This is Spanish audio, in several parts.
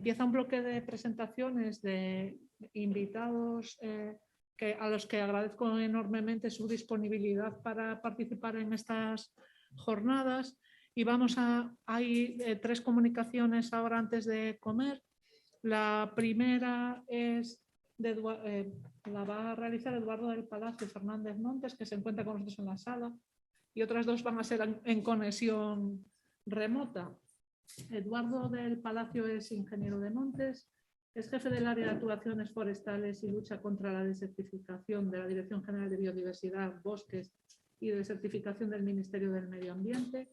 empieza un bloque de presentaciones de invitados a los que agradezco enormemente su disponibilidad para participar en estas jornadas. Y hay 3 comunicaciones ahora antes de comer. La primera es la va a realizar Eduardo del Palacio Fernández Montes, que se encuentra con nosotros en la sala, y otras 2 van a ser en conexión remota. Eduardo del Palacio es ingeniero de montes, es jefe del área de actuaciones forestales y lucha contra la desertificación de la Dirección General de Biodiversidad, Bosques y Desertificación del Ministerio del Medio Ambiente.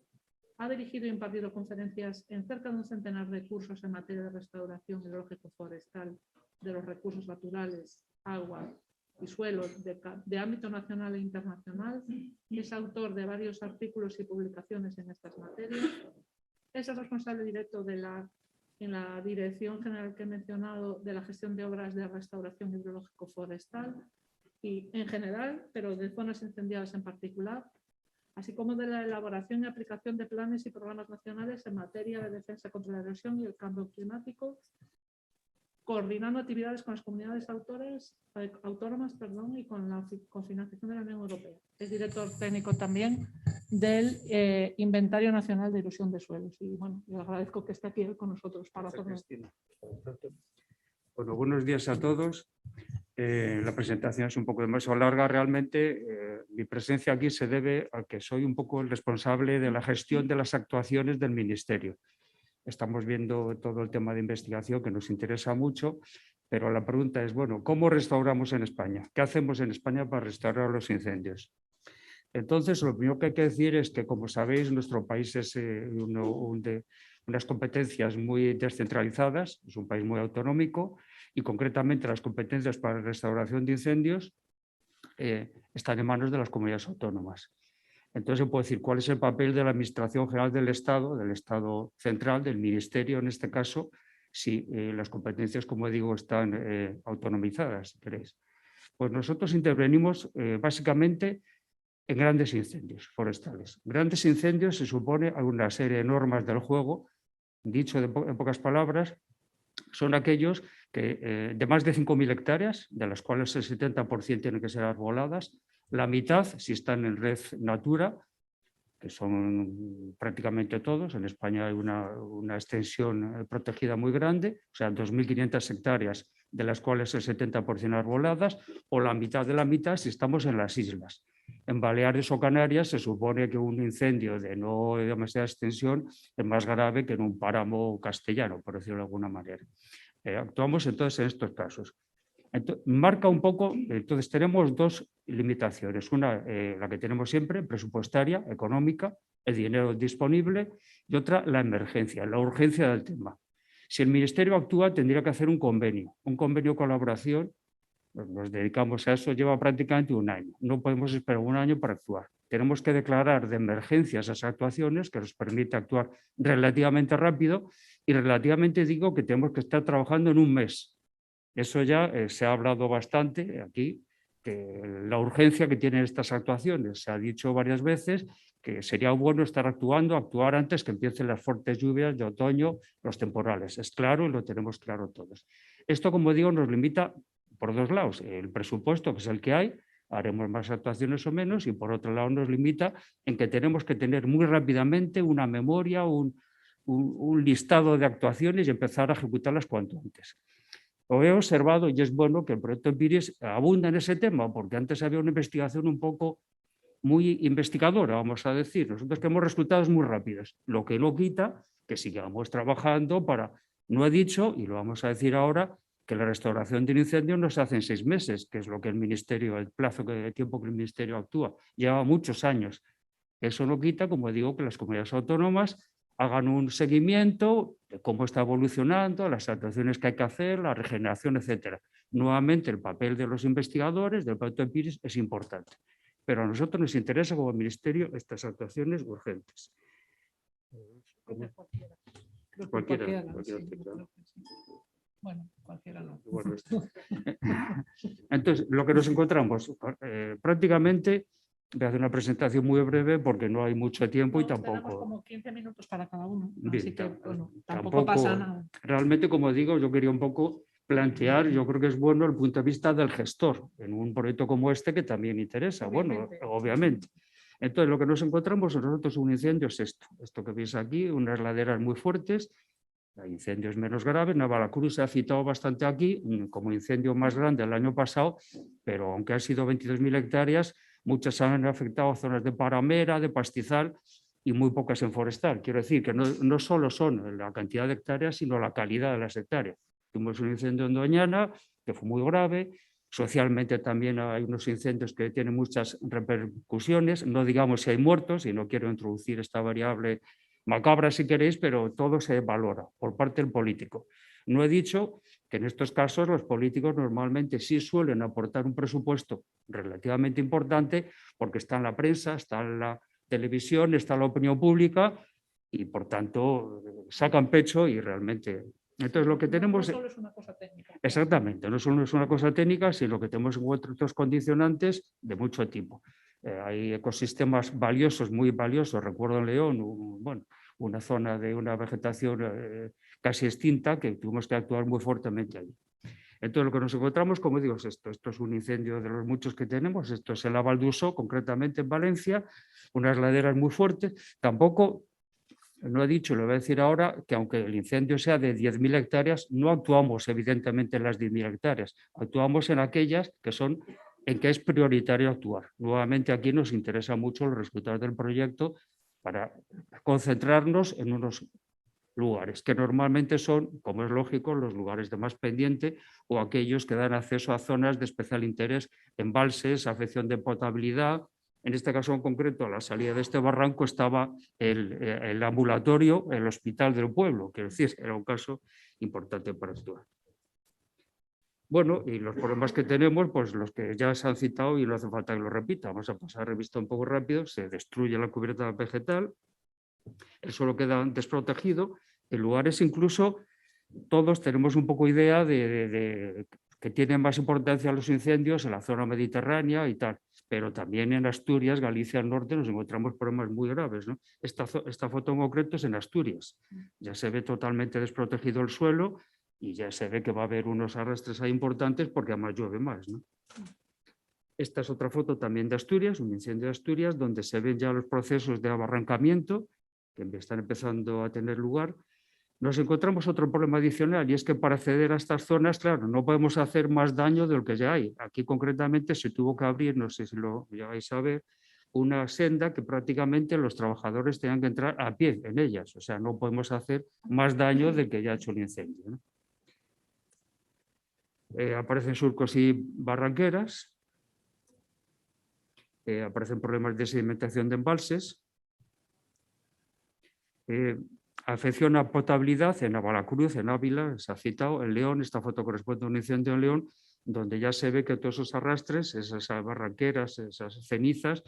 Ha dirigido y impartido conferencias en cerca de un centenar de cursos en materia de restauración hidrológico-forestal de los recursos naturales, agua y suelo de ámbito nacional e internacional. Es autor de varios artículos y publicaciones en estas materias. Es el responsable directo en la Dirección General que he mencionado de la gestión de obras de restauración hidrológico-forestal y en general, pero de zonas incendiadas en particular, así como de la elaboración y aplicación de planes y programas nacionales en materia de defensa contra la erosión y el cambio climático, coordinando actividades con las comunidades autónomas y con la financiación de la Unión Europea. Es director técnico también del Inventario Nacional de Erosión de Suelos. Y bueno, le agradezco que esté aquí con nosotros para hacerlo. Bueno, buenos días a todos. La presentación es un poco demasiado larga. Realmente mi presencia aquí se debe a que soy un poco el responsable de la gestión de las actuaciones del Ministerio. Estamos viendo todo el tema de investigación que nos interesa mucho, pero la pregunta es, bueno, ¿cómo restauramos en España? ¿Qué hacemos en España para restaurar los incendios? Entonces, lo primero que hay que decir es que, como sabéis, nuestro país es de unas competencias muy descentralizadas, es un país muy autonómico y concretamente las competencias para la restauración de incendios están en manos de las comunidades autónomas. Entonces, se puede decir cuál es el papel de la Administración General del Estado central, del Ministerio en este caso, si las competencias, como digo, están autonomizadas, si queréis. Pues nosotros intervenimos básicamente en grandes incendios forestales. Grandes incendios se supone a una serie de normas del juego, dicho en pocas palabras, son aquellos que de más de 5.000 hectáreas, de las cuales el 70% tienen que ser arboladas, la mitad, si están en red Natura, que son prácticamente todos, en España hay una extensión protegida muy grande, o sea, 2.500 hectáreas, de las cuales el 70% arboladas, o la mitad de la mitad si estamos en las islas. En Baleares o Canarias se supone que un incendio de no demasiada extensión es más grave que en un páramo castellano, por decirlo de alguna manera. Actuamos entonces en estos casos. Entonces, marca un poco, entonces tenemos 2 limitaciones. Una, la que tenemos siempre, presupuestaria, económica, el dinero disponible, y otra, la emergencia, la urgencia del tema. Si el Ministerio actúa, tendría que hacer un convenio de colaboración. Nos dedicamos a eso, lleva prácticamente un año. No podemos esperar un año para actuar. Tenemos que declarar de emergencia esas actuaciones que nos permite actuar relativamente rápido y relativamente digo que tenemos que estar trabajando en un mes. Eso ya se ha hablado bastante aquí, que la urgencia que tienen estas actuaciones. Se ha dicho varias veces que sería bueno actuar antes que empiecen las fuertes lluvias de otoño, los temporales. Es claro y lo tenemos claro todos. Esto, como digo, nos limita por 2 lados. El presupuesto, que es el que hay, haremos más actuaciones o menos, y por otro lado nos limita en que tenemos que tener muy rápidamente una memoria, un listado de actuaciones y empezar a ejecutarlas cuanto antes. Lo he observado y es bueno que el proyecto Empiris abunda en ese tema, porque antes había una investigación un poco muy investigadora, vamos a decir. Nosotros queremos resultados muy rápidos, lo que no quita que sigamos trabajando para... No he dicho, y lo vamos a decir ahora, que la restauración del incendio no se hace en 6 meses, que es lo que el Ministerio, el plazo de tiempo que el Ministerio actúa. Lleva muchos años. Eso no quita, como digo, que las comunidades autónomas hagan un seguimiento de cómo está evolucionando, las actuaciones que hay que hacer, la regeneración, etc. Nuevamente, el papel de los investigadores, del proyecto Empiris, es importante. Pero a nosotros nos interesa como Ministerio estas actuaciones urgentes. Cualquiera. Bueno, cualquiera no. Entonces, lo que nos encontramos prácticamente Voy a hacer una presentación muy breve porque no hay mucho tiempo y Tenemos tampoco... como 15 minutos para cada uno, Bien, así que bueno, tampoco tampoco pasa nada. realmente, como digo, yo quería un poco plantear, yo creo que es bueno el punto de vista del gestor en un proyecto como este que también interesa, Obviamente. bueno, obviamente. Entonces, lo que nos encontramos nosotros un incendio es esto que veis aquí, unas laderas muy fuertes, hay incendios menos graves. Navalacruz se ha citado bastante aquí como incendio más grande el año pasado, pero aunque han sido 22.000 hectáreas, muchas han afectado zonas de paramera, de pastizal y muy pocas en forestal. Quiero decir que no solo son la cantidad de hectáreas, sino la calidad de las hectáreas. Tuvimos un incendio en Doñana, que fue muy grave. Socialmente también hay unos incendios que tienen muchas repercusiones. No digamos si hay muertos, y no quiero introducir esta variable macabra si queréis, pero todo se valora por parte del político. No he dicho que en estos casos los políticos normalmente sí suelen aportar un presupuesto relativamente importante porque está en la prensa, está en la televisión, está en la opinión pública y por tanto sacan pecho y realmente... Entonces lo que tenemos... No solo es una cosa técnica. Exactamente, no solo es una cosa técnica, sino que tenemos otros condicionantes de mucho tipo. Hay ecosistemas valiosos, muy valiosos. Recuerdo en León, bueno, una zona de una vegetación casi extinta que tuvimos que actuar muy fuertemente allí. Entonces, lo que nos encontramos, como digo, es esto. Esto es un incendio de los muchos que tenemos. Esto es el Valdusó, concretamente en Valencia, unas laderas muy fuertes. Tampoco, no he dicho, lo voy a decir ahora, que aunque el incendio sea de 10.000 hectáreas, no actuamos evidentemente en las 10.000 hectáreas. Actuamos en aquellas que son en que es prioritario actuar. Nuevamente aquí nos interesa mucho los resultados del proyecto para concentrarnos en unos lugares que normalmente son, como es lógico, los lugares de más pendiente o aquellos que dan acceso a zonas de especial interés, embalses, afección de potabilidad. En este caso en concreto, a la salida de este barranco estaba el ambulatorio, el hospital del pueblo, que decir, era un caso importante para actuar. Bueno, y los problemas que tenemos, pues los que ya se han citado y no hace falta que lo repita. Vamos a pasar a revista un poco rápido. Se destruye la cubierta vegetal, el suelo queda desprotegido, en lugares incluso todos tenemos un poco idea de que tienen más importancia los incendios en la zona mediterránea y tal, pero también en Asturias, Galicia al norte nos encontramos problemas muy graves, ¿no? Esta foto en concreto es en Asturias, ya se ve totalmente desprotegido el suelo y ya se ve que va a haber unos arrastres ahí importantes porque además llueve más, ¿no? Esta es otra foto también de Asturias, un incendio de Asturias, donde se ven ya los procesos de abarrancamiento que están empezando a tener lugar. Nos encontramos otro problema adicional y es que para acceder a estas zonas, claro, no podemos hacer más daño de lo que ya hay. Aquí concretamente se tuvo que abrir, no sé si lo llegáis a ver, una senda que prácticamente los trabajadores tenían que entrar a pie en ellas. O sea, no podemos hacer más daño del que ya ha hecho el incendio, ¿no? Aparecen surcos y barranqueras, aparecen problemas de sedimentación de embalses, afección a potabilidad en Navalacruz, en Ávila, se ha citado, en León. Esta foto corresponde a un incendio en León, donde ya se ve que todos esos arrastres, esas barranqueras, esas cenizas,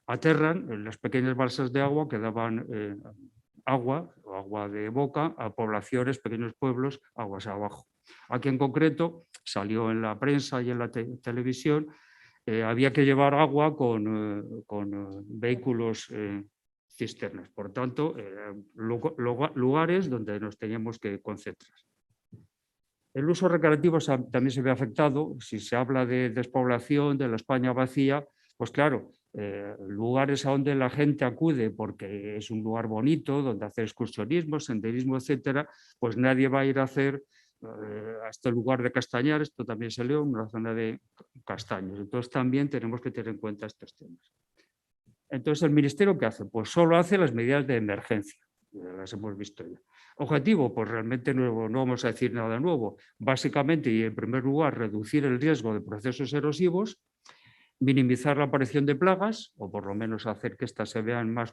aterran en las pequeñas balsas de agua que daban agua o agua de boca a poblaciones, pequeños pueblos, aguas abajo. Aquí en concreto salió en la prensa y en la televisión, había que llevar agua con vehículos cisternas. Por tanto, lugares donde nos teníamos que concentrar. El uso recreativo también se ve afectado. Si se habla de despoblación, de la España vacía, pues claro, lugares a donde la gente acude porque es un lugar bonito, donde hacer excursionismo, senderismo, etcétera, pues nadie va a ir a hacer a este lugar de Castañar. Esto también se León, una zona de castaños. Entonces también tenemos que tener en cuenta estos temas. Entonces, ¿el Ministerio qué hace? Pues solo hace las medidas de emergencia, las hemos visto ya. Objetivo, pues realmente no vamos a decir nada nuevo. Básicamente, y en primer lugar, reducir el riesgo de procesos erosivos, minimizar la aparición de plagas, o por lo menos hacer que éstas se vean más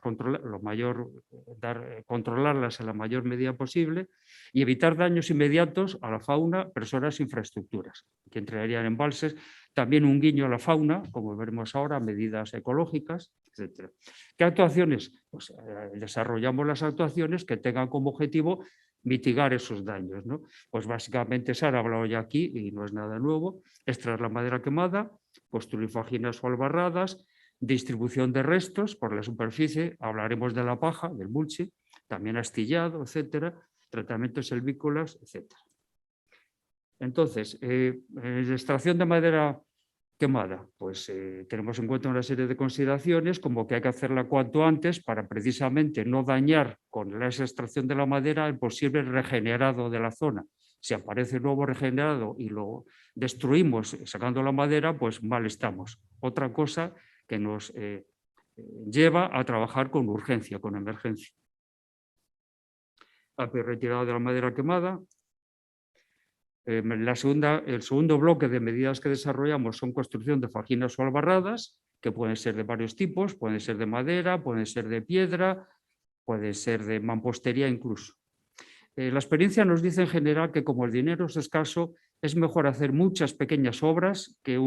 controlarlas en la mayor medida posible, y evitar daños inmediatos a la fauna, personas e infraestructuras, que entrarían en embalses. También un guiño a la fauna, como veremos ahora, medidas ecológicas, etc. ¿Qué actuaciones? Pues desarrollamos las actuaciones que tengan como objetivo mitigar esos daños, ¿no? Pues básicamente se ha hablado ya aquí y no es nada nuevo: extraer la madera quemada, construir fajinas o albarradas, distribución de restos por la superficie, hablaremos de la paja, del mulching, también astillado, etcétera, tratamientos silvícolas, etcétera. Entonces, extracción de madera quemada, pues tenemos en cuenta una serie de consideraciones, como que hay que hacerla cuanto antes para precisamente no dañar con la extracción de la madera el posible regenerado de la zona. Si aparece nuevo regenerado y lo destruimos sacando la madera, pues mal estamos. Otra cosa que nos lleva a trabajar con urgencia, con emergencia. Retirado de la madera quemada. El segundo bloque de medidas que desarrollamos son construcción de fajinas o albarradas, que pueden ser de varios tipos, pueden ser de madera, pueden ser de piedra, pueden ser de mampostería incluso. La experiencia nos dice en general que como el dinero es escaso, es mejor hacer muchas pequeñas obras que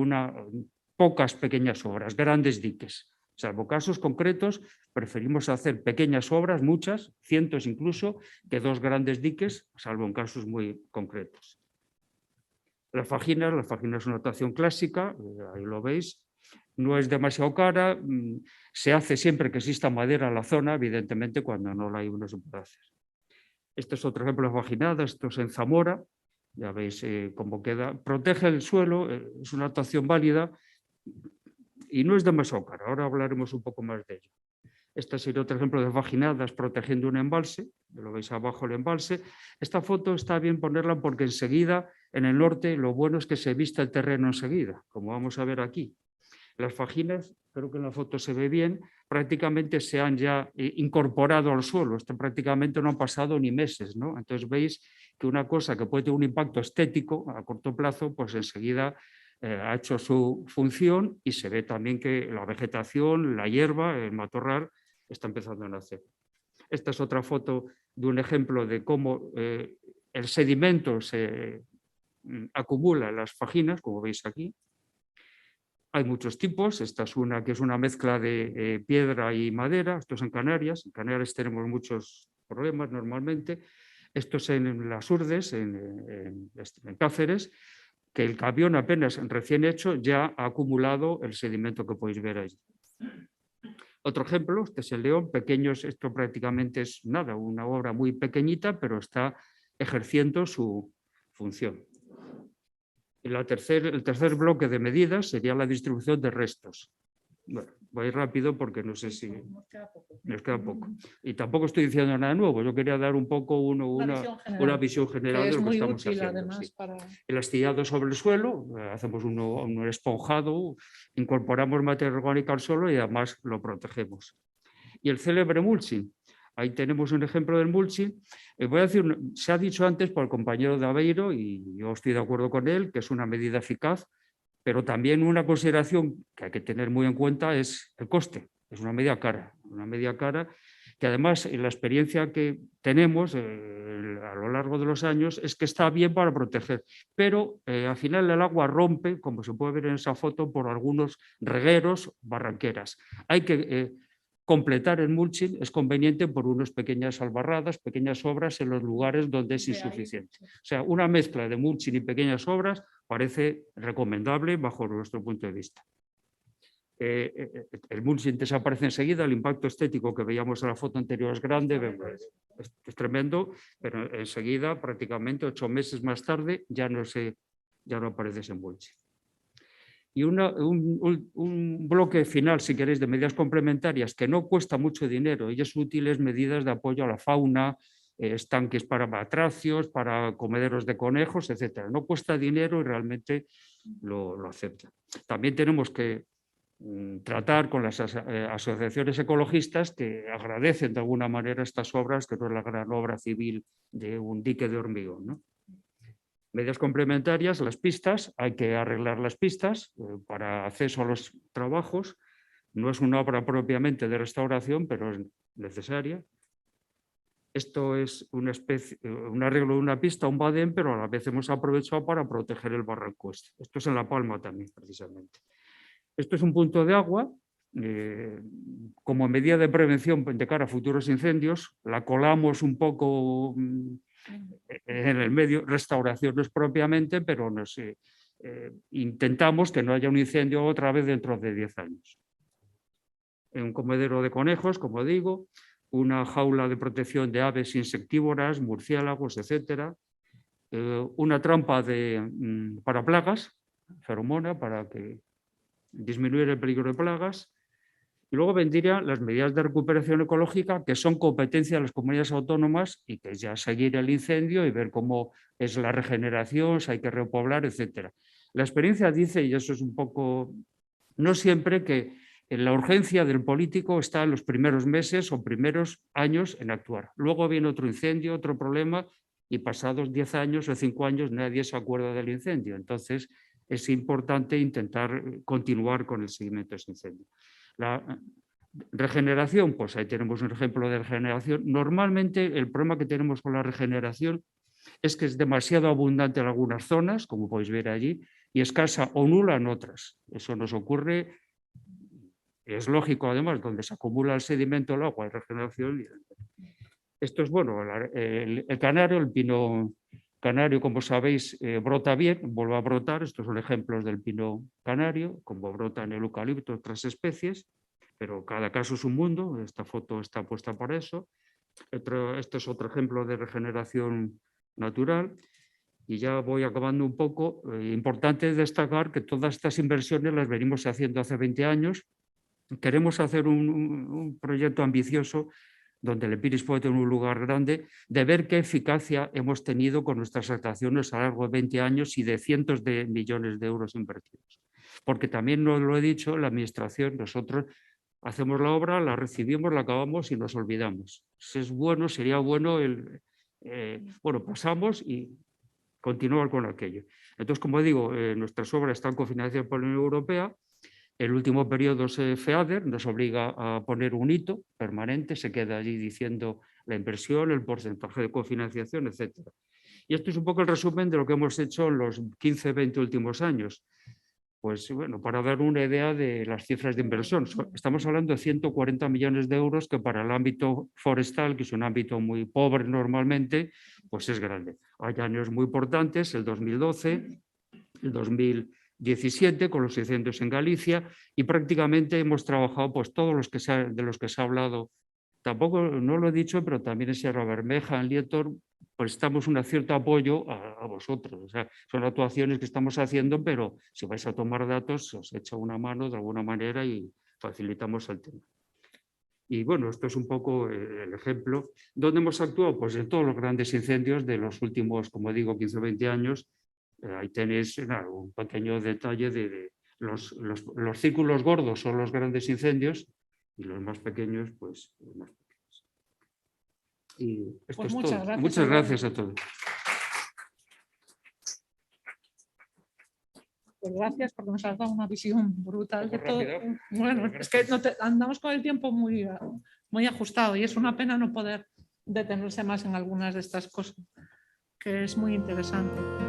pocas pequeñas obras, grandes diques. Salvo casos concretos, preferimos hacer pequeñas obras, muchas, cientos incluso, que 2 grandes diques, salvo en casos muy concretos. Las fajinas es una notación clásica, ahí lo veis, no es demasiado cara, se hace siempre que exista madera en la zona, evidentemente cuando no la hay uno se puede hacer. Este es otro ejemplo de fajinada, esto es en Zamora, ya veis cómo queda, protege el suelo, es una notación válida y no es demasiado cara, ahora hablaremos un poco más de ello. Este sería otro ejemplo de fajinadas protegiendo un embalse, lo veis abajo el embalse. Esta foto está bien ponerla porque enseguida en el norte lo bueno es que se vista el terreno enseguida, como vamos a ver aquí. Las fajinas, creo que en la foto se ve bien, prácticamente se han ya incorporado al suelo, prácticamente no han pasado ni meses, ¿no? Entonces veis que una cosa que puede tener un impacto estético a corto plazo, pues enseguida ha hecho su función y se ve también que la vegetación, la hierba, el matorral, está empezando a nacer. Esta es otra foto de un ejemplo de cómo el sedimento se acumula en las fajinas, como veis aquí. Hay muchos tipos, esta es una que es una mezcla de piedra y madera, esto es en Canarias tenemos muchos problemas normalmente, esto es en las Urdes, en Cáceres, que el camión apenas recién hecho ya ha acumulado el sedimento que podéis ver ahí. Otro ejemplo, este es el León, pequeños, esto prácticamente es nada, una obra muy pequeñita, pero está ejerciendo su función. El tercer bloque de medidas sería la distribución de restos. Bueno, voy rápido porque no sé si... Nos queda poco. Y tampoco estoy diciendo nada nuevo, yo quería dar un poco una visión general de lo que estamos haciendo. Además, sí. para... El astillado sobre el suelo, hacemos un esponjado, incorporamos materia orgánica al suelo y además lo protegemos. Y el célebre mulching. Ahí tenemos un ejemplo del mulching. Voy a decir, se ha dicho antes por el compañero de Aveiro, y yo estoy de acuerdo con él, que es una medida eficaz, pero también una consideración que hay que tener muy en cuenta es el coste. Es una medida cara que además en la experiencia que tenemos a lo largo de los años es que está bien para proteger, pero al final el agua rompe, como se puede ver en esa foto, por algunos regueros, barranqueras. Hay que completar el mulching, es conveniente por unas pequeñas albarradas, pequeñas obras en los lugares donde es insuficiente. O sea, una mezcla de mulching y pequeñas obras parece recomendable bajo nuestro punto de vista. El mulching desaparece enseguida, el impacto estético que veíamos en la foto anterior es grande, es tremendo, pero enseguida, prácticamente 8 meses más tarde, ya no aparece ese mulching. Y un bloque final, si queréis, de medidas complementarias que no cuesta mucho dinero y es útil, es medidas de apoyo a la fauna, estanques para batracios, para comederos de conejos, etc. No cuesta dinero y realmente lo aceptan. También tenemos que tratar con las asociaciones ecologistas que agradecen de alguna manera estas obras, que no es la gran obra civil de un dique de hormigón, ¿no? Medidas complementarias, las pistas, hay que arreglar las pistas para acceso a los trabajos. No es una obra propiamente de restauración, pero es necesaria. Esto es un arreglo de una pista, un badén, pero a la vez hemos aprovechado para proteger el barranco. Esto es en La Palma también, precisamente. Esto es un punto de agua. Como medida de prevención de cara a futuros incendios, la colamos un poco en el medio, restauración no es propiamente, pero intentamos que no haya un incendio otra vez dentro de 10 años. un comedero de conejos, como digo, una jaula de protección de aves insectívoras, murciélagos, etcétera, una trampa para plagas, feromona, para disminuir el peligro de plagas. Y luego vendrían las medidas de recuperación ecológica, que son competencia de las comunidades autónomas y que es ya seguir el incendio y ver cómo es la regeneración, si hay que repoblar, etcétera. La experiencia dice, y eso es un poco, no siempre, que la urgencia del político está en los primeros meses o primeros años en actuar. Luego viene otro incendio, otro problema, y pasados 10 años o 5 años nadie se acuerda del incendio. Entonces es importante intentar continuar con el seguimiento de ese incendio. La regeneración, pues ahí tenemos un ejemplo de regeneración. Normalmente el problema que tenemos con la regeneración es que es demasiado abundante en algunas zonas, como podéis ver allí, y escasa o nula en otras. Eso nos ocurre, es lógico además, donde se acumula el sedimento, el agua, hay regeneración. Esto es bueno, el canario, el pino canario, como sabéis, brota bien, vuelve a brotar. Estos son ejemplos del pino canario, como brota en el eucalipto, otras especies, pero cada caso es un mundo. Esta foto está puesta para eso. Este es otro ejemplo de regeneración natural. Y ya voy acabando un poco. Importante destacar que todas estas inversiones las venimos haciendo hace 20 años. Queremos hacer un proyecto ambicioso donde el Epíriz puede tener un lugar grande, de ver qué eficacia hemos tenido con nuestras actuaciones a lo largo de 20 años y de cientos de millones de euros invertidos. Porque también nos lo he dicho, la Administración, nosotros hacemos la obra, la recibimos, la acabamos y nos olvidamos. Si es bueno, sería bueno pasamos y continuar con aquello. Entonces, como digo, nuestras obras están cofinanciadas por la Unión Europea. El último periodo FEADER nos obliga a poner un hito permanente, se queda allí diciendo la inversión, el porcentaje de cofinanciación, etc. Y esto es un poco el resumen de lo que hemos hecho en los 15, 20 últimos años. Pues bueno, para dar una idea de las cifras de inversión, estamos hablando de 140 millones de euros, que para el ámbito forestal, que es un ámbito muy pobre normalmente, pues es grande. Hay años muy importantes, el 2012, el 2017 con los incendios en Galicia, y prácticamente hemos trabajado pues todos los de los que se ha hablado. Tampoco, no lo he dicho, pero también en Sierra Bermeja, en Lietor, prestamos un cierto apoyo a vosotros. O sea, son actuaciones que estamos haciendo, pero si vais a tomar datos, os echa una mano de alguna manera y facilitamos el tema. Y bueno, esto es un poco el ejemplo. ¿Dónde hemos actuado? Pues en todos los grandes incendios de los últimos, como digo, 15 o 20 años. Ahí tenéis un pequeño detalle de los círculos gordos son los grandes incendios y los más pequeños, pues los más pequeños. Y esto pues es muchas todo. gracias, Muchas gracias a todos. Pues gracias, porque nos has dado una visión brutal de todo. Rápido. Bueno, es que andamos con el tiempo muy ajustado y es una pena no poder detenerse más en algunas de estas cosas, que es muy interesante.